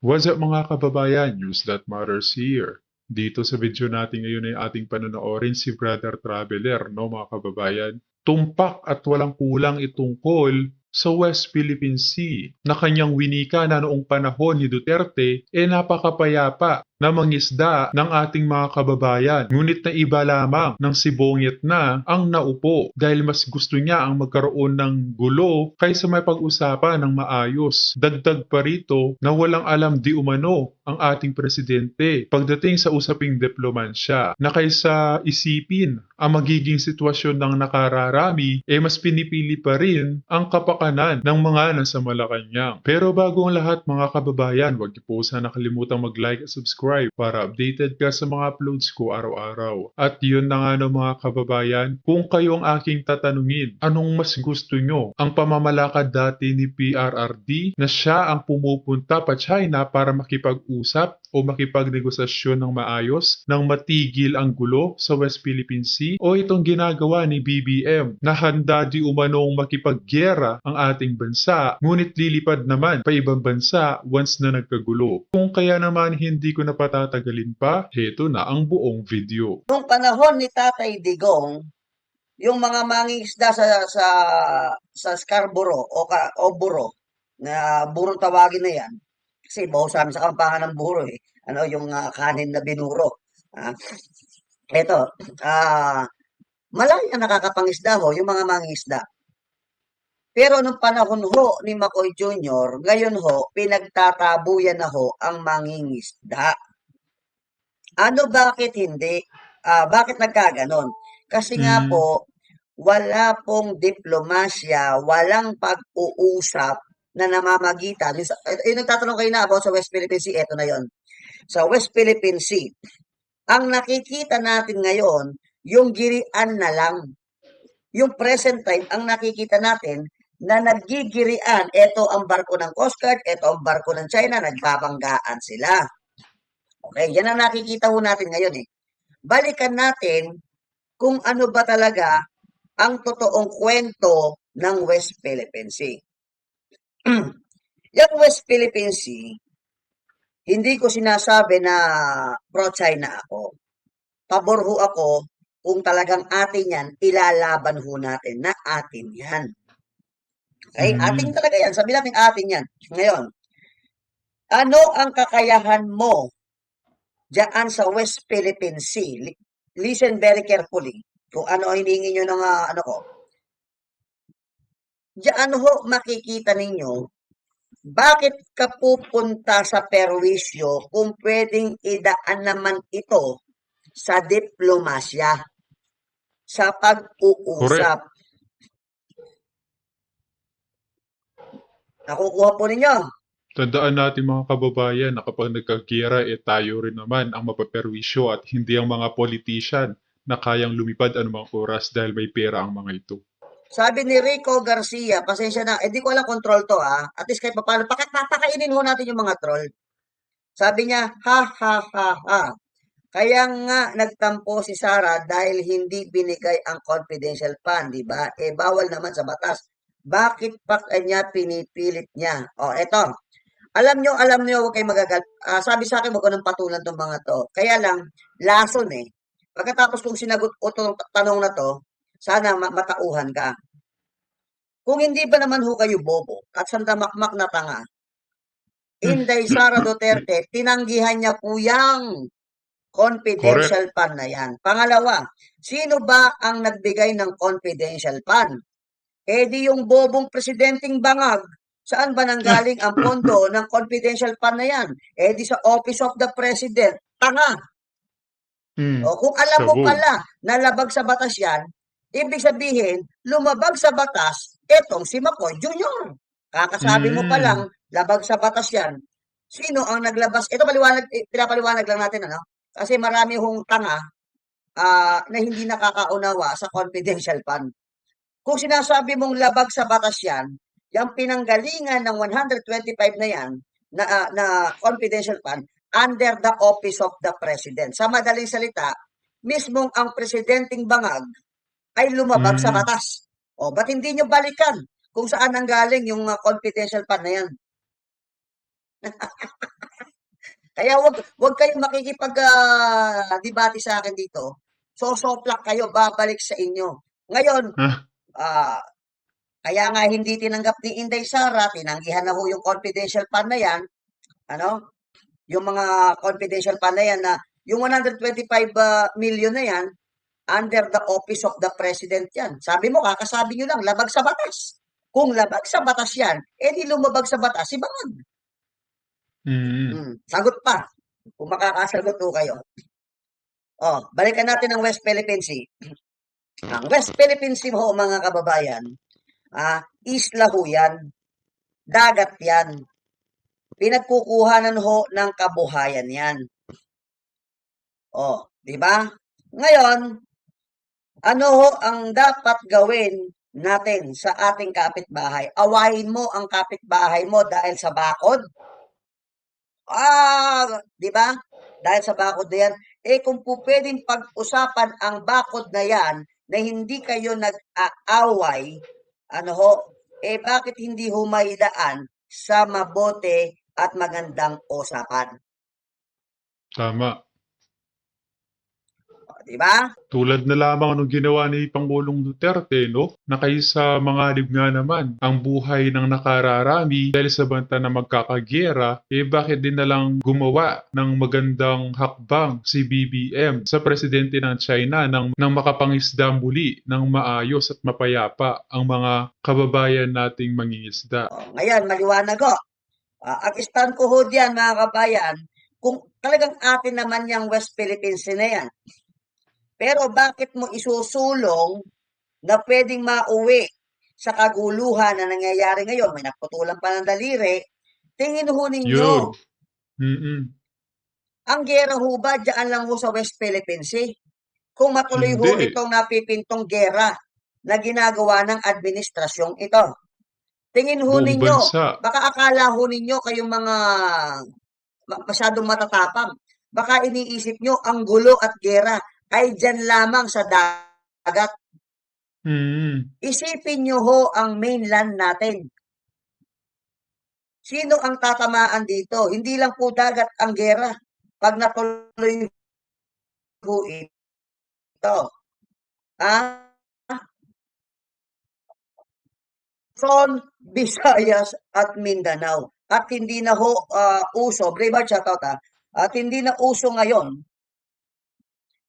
What's up mga kababayan? News that matters here. Dito sa video natin ngayon ay ating panonoorin si Brother Traveler, no mga kababayan? Tumpak at walang kulang itungkol sa West Philippine Sea na kanyang winika na noong panahon ni Duterte napakapayapa na mangisda ng ating mga kababayan. Ngunit na iba lamang ng sibongit na ang naupo dahil mas gusto niya ang magkaroon ng gulo kaysa may pag-usapan ng maayos. Dagdag pa rito na walang alam di umano ang ating presidente pagdating sa usaping diplomansya na kaysa isipin ang magiging sitwasyon ng nakararami, mas pinipili pa rin ang kapakanan ng mga nasa Malacanang. Pero bago ang lahat mga kababayan, huwag niyo po sana nakalimutang mag-like at subscribe para updated ka sa mga uploads ko araw-araw. At yun na nga no mga kababayan, kung kayo ang aking tatanungin, anong mas gusto nyo? Ang pamamalakad dati ni PRRD na siya ang pumupunta pa China para makipag-usap o makipagnegosasyon ng maayos nang matigil ang gulo sa West Philippine Sea o itong ginagawa ni BBM na handa di umanong makipaggera ang ating bansa ngunit lilipad naman pa ibang bansa once na nagkagulo. Kung kaya naman hindi ko na patatagalin pa, heto na ang buong video. Nung panahon ni Tatay Digong, yung mga mangingisda sa Scarborough o Buro, na burong tawagin na yan, kasi baho sa amin sa Kampangan ng Buro eh. Ano yung kanin na binuro. Eto, malaya nakakapangisda ho yung mga mangingisda. Pero nung panahon ho ni Macoy Jr., ngayon ho, pinagtatabuyan na ho ang mangingisda. Ano, bakit hindi? Bakit nagkaganon? Kasi nga Hmm, po, wala pong diplomasya, walang pag-uusap na namamagitan. Yung nagtatanong kayo na about sa West Philippine Sea, eto na yon. Sa West Philippine Sea, ang nakikita natin ngayon, yung girian na lang. Yung present time, ang nakikita natin, na naggigirian, ito ang barko ng Coast Guard, ito ang barko ng China, nagbabanggaan sila. Okay, yan ang nakikita ho natin ngayon eh. Balikan natin kung ano ba talaga ang totoong kwento ng West Philippine Sea. Yung West Philippine Sea, hindi ko sinasabi na pro-China ako. Pabor ho ako kung talagang atin yan, ilalaban ho natin na atin yan. Okay? Atin hmm. talaga yan. Sabi natin atin yan. Ngayon, ano ang kakayahan mo diyan sa West Philippine Sea? Listen very carefully kung ano ang hinihingi nyo ng ano ko. Diyan ho makikita ninyo bakit ka pupunta sa perwisyo kung pwedeng idaan naman ito sa diplomasya, sa Correct. pag-uusap. Nakukuha po ninyo? Tandaan natin mga kababayan na kapag nagkagiyera tayo rin naman ang mapaperwisyo at hindi ang mga politician na kayang lumipad anumang oras dahil may pera ang mga ito. Sabi ni Rico Garcia, pasensya na, di ko alam control to at least kahit paano, papakainin ho natin yung mga troll. Sabi niya, ha ha ha ha. Kaya nga nagtampo si Sara dahil hindi binigay ang confidential fund, di ba? Bawal naman sa batas. Bakit pa kanya pinipilit niya? Eto. Alam nyo, huwag kayo magagal. Sabi sa akin, huwag ko nang patulan tong mga to. Kaya lang, lason eh. Pagkatapos kong sinagot ko itong tanong na to, sana matauhan ka. Kung hindi ba naman ho kayo bobo at sandamakmak na tanga, Inday Sara Duterte, tinanggihan niya po yang Correct. confidential fund na yan. Pangalawa, sino ba ang nagbigay ng confidential fund? Di yung bobong presidenteng bangag. Saan ba nanggaling ang pondo ng confidential fund na yan? Di sa Office of the President. Tanga. Kung alam mo Sabog. pala na labag sa batas yan, ibig sabihin, lumabag sa batas, etong si McCoy Jr. Kakasabi mo pa lang, Hmm. labag sa batas yan. Sino ang naglabas? Ito paliwanag, pinapaliwanag lang natin, ano? Kasi marami hong tanga na hindi nakakaunawa sa confidential fund. Kung sinasabi mong labag sa batas yan, yung pinanggalingan ng 125 na yan, na confidential fund, under the office of the president. Sa madaling salita, mismong ang presidenteng bangag ay lumabag sa Hmm. batas. Ba't hindi nyo balikan kung saan nanggaling yung confidential fund na yan? Kaya wag kayong debate sa akin dito. Sosoplak kayo, babalik sa inyo. Ngayon, Ah, ah, kaya nga hindi tinanggap ni Inday Sara, tinanggihan na ho yung confidential fund na yan, ano? Yung mga confidential fund na yan na yung 125 million na yan, under the office of the president yan. Sabi mo, kakasabi nyo lang, labag sa batas. Kung labag sa batas yan, di lumabag sa batas, si Bangag. mm, Sagot pa. Kung makakasagot ho kayo. Balikan natin ang West Philippine Sea. Ang West Philippine Sea ho, mga kababayan, isla ho yan. Dagat yan. Pinagkukuhanan ho ng kabuhayan yan. Di ba? Ngayon, ano ho ang dapat gawin natin sa ating kapitbahay? Awayin mo ang kapitbahay mo dahil sa bakod? Di ba? Dahil sa bakod na yan. Kung po pwedeng pag-usapan ang bakod na yan na hindi kayo nag-aaway, bakit hindi humaidaan sa mabote at magandang usapan? tama. Di ba? Tulad na lamang anong ginawa ni Pangulong Duterte, no? Na kaysa mangalib nga naman ang buhay ng nakararami dahil sa banta na magkakagyera, bakit din na lang gumawa ng magandang hakbang si BBM sa presidente ng China nang makapangisda muli ng maayos at mapayapa ang mga kababayan nating mangingisda. Ngayon, maliwanag ko. Ang stand ko ho diyan, mga kabayan, kung talagang atin naman yung West Philippines na yan, pero bakit mo isusulong na pwedeng mauwi sa kaguluhan na nangyayari ngayon? May naputulan pa ng daliri. Tingin ho ninyo, Yun. Mm-mm. ang gera ho ba dyan lang ho sa West Philippines Sea? Kung matuloy ho Hindi. itong napipintong gera na ginagawa ng administrasyong ito. Tingin ho Buong ninyo, bansa. baka akala ho ninyo kayong mga masyadong matatapang. Baka iniisip nyo ang gulo at gera ay dyan lamang sa dagat. Mm. Isipin nyo ho ang mainland natin. Sino ang tatamaan dito? Hindi lang po dagat ang gera. Pag natuloy ho ito. Luzon, Visayas at Mindanao. At hindi na ho uso, brave heart shoutout at hindi na uso ngayon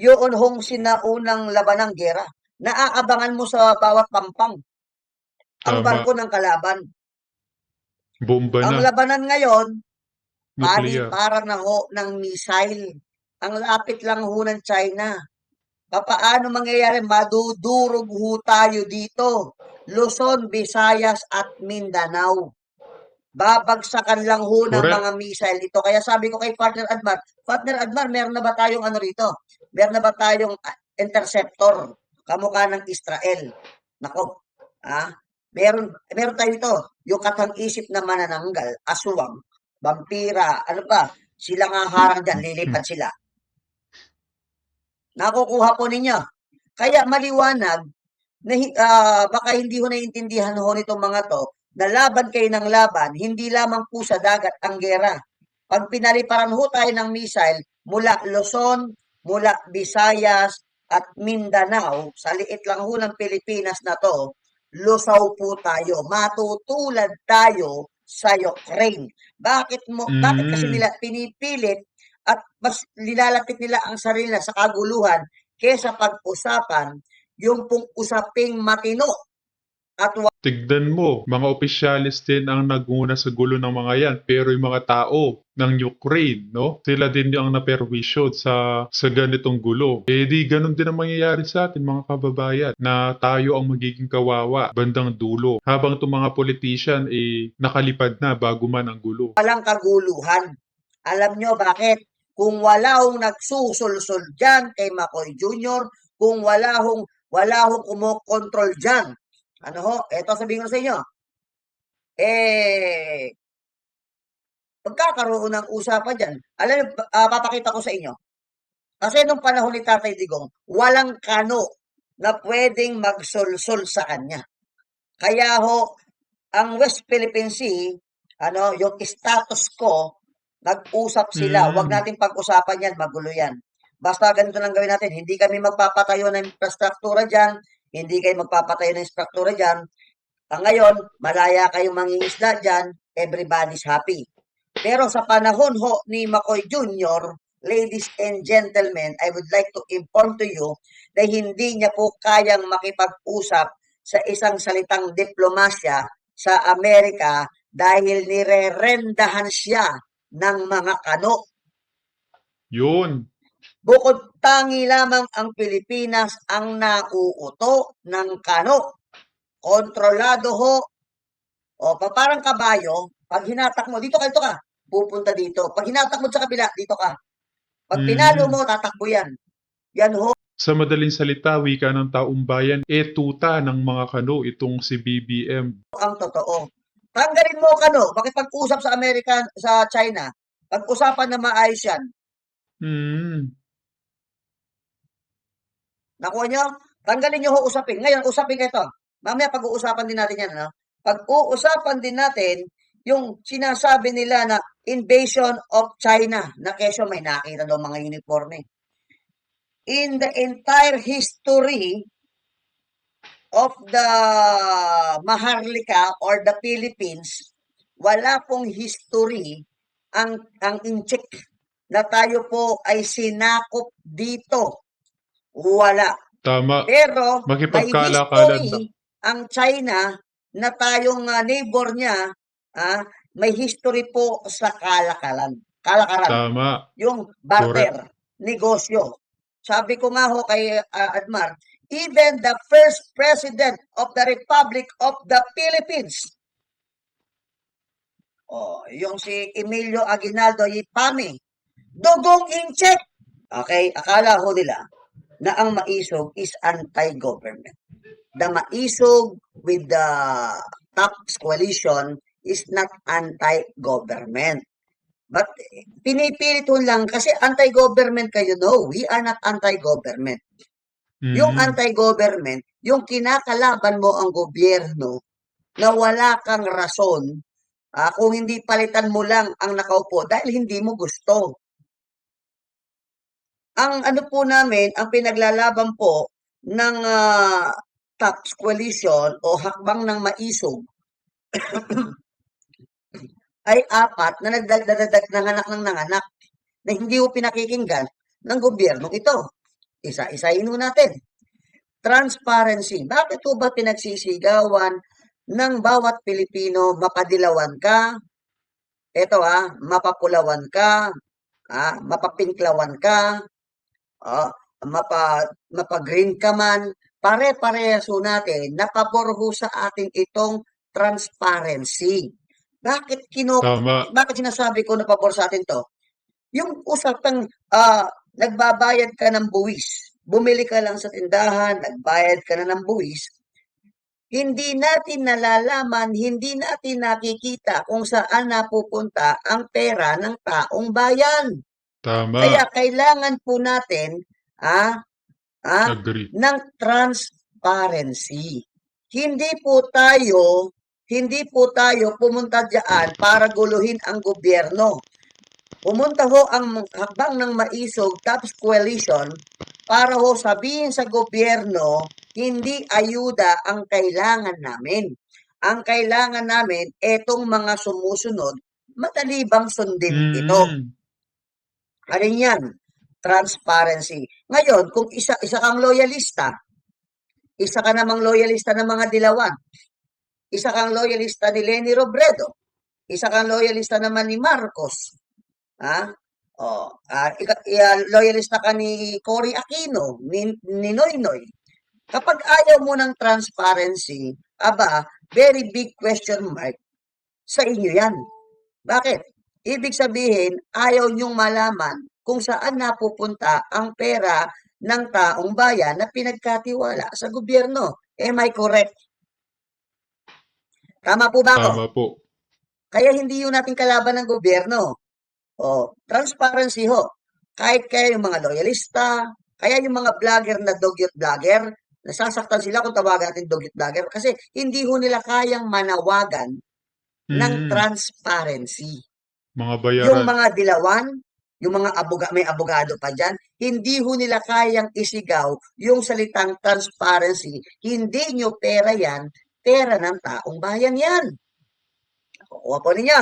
yun hong sinaunang labanang gera. Naaabangan mo sa bawat pampang ang Tama. barko ng kalaban. Bomba Ang na. labanan ngayon, Nuclear. paliparan na ho ng missile. Ang lapit lang ho ng China. Papaano mangyayari? Madudurog ho tayo dito. Luzon, Visayas at Mindanao. Babagsakan lang ho ng Correct. mga missile ito. Kaya sabi ko kay Partner Admar, meron na ba tayong rito? Meron na ba tayong interceptor? Kamukha ng Israel. Nako, meron tayo ito. Yung katang-isip na manananggal, aswang, vampira, ano pa, sila nga harang dyan, lilipad sila. Nakukuha po ninyo. Kaya maliwanag, na, baka hindi ho naiintindihan ho nitong mga to, na laban kayo ng laban, hindi lamang po sa dagat ang gera. Pag pinaliparan ho tayo ng missile mula Luzon, mula Visayas at Mindanao, sa liit lang ho ng Pilipinas na to, lusaw po tayo. Matutulad tayo sa Ukraine. Bakit kasi Mm. nila pinipilit at mas nilalapit nila ang sarili sa kaguluhan kaysa pag-usapan yung pong usaping matino at Tignan mo, mga opisyalis din ang naguna sa gulo ng mga yan. Pero yung mga tao ng Ukraine, no? Sila din yung naperwisyo sa ganitong gulo. Di ganun din ang mangyayari sa atin, mga kababayan, na tayo ang magiging kawawa bandang dulo. Habang itong mga politician, nakalipad na bago man ang gulo. walang kaguluhan. Alam nyo bakit? Kung wala hong nagsusulsul dyan kay Macoy Jr., kung wala hong kumokontrol dyan, eto sabihin ko sa inyo, magkakaroon ng usapan dyan. Alam nyo, papakita ko sa inyo. Kasi nung panahon ni Tatay Digong, walang kano na pwedeng magsulsul sa kanya. Kaya ho, ang West Philippine Sea, yung status quo, Nag-usap sila. Huwag Hmm. natin pag-usapan yan, magulo yan. Basta ganito lang gawin natin. Hindi kami magpapatayo ng infrastruktura dyan. Hindi kayo magpapatayo ng infrastruktura dyan. Ngayon, malaya kayong mangingisda dyan. Everybody's happy. Pero sa panahon ho ni McCoy Jr., ladies and gentlemen, I would like to inform to you na hindi niya po kayang makipag-usap sa isang salitang diplomasya sa Amerika dahil nirerendahan siya ng mga kano. Yun. Bukod tangi lamang ang Pilipinas ang nauuto ng kano. Kontrolado ho. O, parang kabayo, pag hinatak mo, dito ka, pupunta dito. Pag hinatak mo sa kabila, dito ka. Pag pinalo Hmm. mo, tatakbo yan. Yan ho Sa madaling salita, wika ng taong bayan, tuta ng mga kano itong si BBM. ang totoo. Tanggalin mo kano, makipag-usap sa Amerika, sa China. Pag-usapan na maayos yan. Hmm. Nakuha nyo? Tanggalin nyo ho usapin. Ngayon, usapin ito. Mamaya pag-uusapan din natin yan. Ano? Pag-uusapan din natin yung sinasabi nila na invasion of China na kesyo may nakita daw mga uniforme. In the entire history of the Maharlika or the Philippines, wala pong history ang incheck na tayo po ay sinakop dito. Wala. Tama. Pero may Makipagkalakalan lang. history ang China na tayong neighbor niya, may history po sa kalakaran. Tama. Yung Correct. barter, negosyo. Sabi ko nga ho kay Admar, even the first president of the Republic of the Philippines, yung si Emilio Aguinaldo Yipami, dugong incheck. Okay, akala ho nila na ang maisog is anti-government. The maisog with the TAPS coalition is not anti-government. But pinipilit ho lang kasi anti-government kayo. No, we are not anti-government. Yung Hmm. anti-government, yung kinakalaban mo ang gobyerno na wala kang rason, kung hindi palitan mo lang ang nakaupo dahil hindi mo gusto. Ang ano po namin, ang pinaglalaban po ng TAPS coalition o hakbang ng maisog ay 4 na nagdagdag nanganak na hindi po pinakikinggan ng gobyernong ito. Isa-isahin ho natin. Transparency. Bakit po ba pinagsisigawan ng bawat Pilipino mapadilawan ka? Ito mapapulawan ka, mapapinklawan ka, mapa-green ka man. Pare-parehas ho natin, napabor ho sa atin itong transparency. Tama. Bakit sinasabi ko napabor sa atin to? Yung usapang nagbabayad ka ng buwis, bumili ka lang sa tindahan, nagbayad ka na ng buwis, hindi natin nalalaman, hindi natin nakikita kung saan napupunta ang pera ng taong bayan. Kaya Tama. kailangan po natin Agree. ng transparency. Hindi po tayo pumunta diyan para guluhin ang gobyerno. Pumunta ho ang hakbang ng maisog TAPS coalition para ho sabihin sa gobyerno, hindi ayuda ang kailangan namin. Ang kailangan namin, etong mga sumusunod, madali bang sundin ito? Hmm. Alin yan? Transparency. Ngayon, kung isa kang loyalista, isa ka namang loyalista ng mga dilawan, isa kang loyalista ni Leni Robredo, isa kang loyalista naman ni Marcos, loyalista ka ni Cory Aquino, ni Noynoy. Kapag ayaw mo ng transparency, very big question mark sa inyo yan. Bakit? Ibig sabihin, ayaw nyong malaman kung saan napupunta ang pera ng taong bayan na pinagkatiwala sa gobyerno. Am I correct? Tama po ba ako? Tama po. Kaya hindi yun natin kalaban ng gobyerno. Transparency ho. Kahit kaya yung mga loyalista, kaya yung mga vlogger na dugyot vlogger, nasasaktan sila kung tawagan natin dugyot vlogger kasi hindi ho nila kayang manawagan ng Hmm. transparency. Mga Yung bayaran. mga dilawan, yung mga may abogado pa dyan, hindi ho nila kayang isigaw yung salitang transparency. Hindi nyo pera yan, pera ng taong bayan yan. Kukuha po ninyo.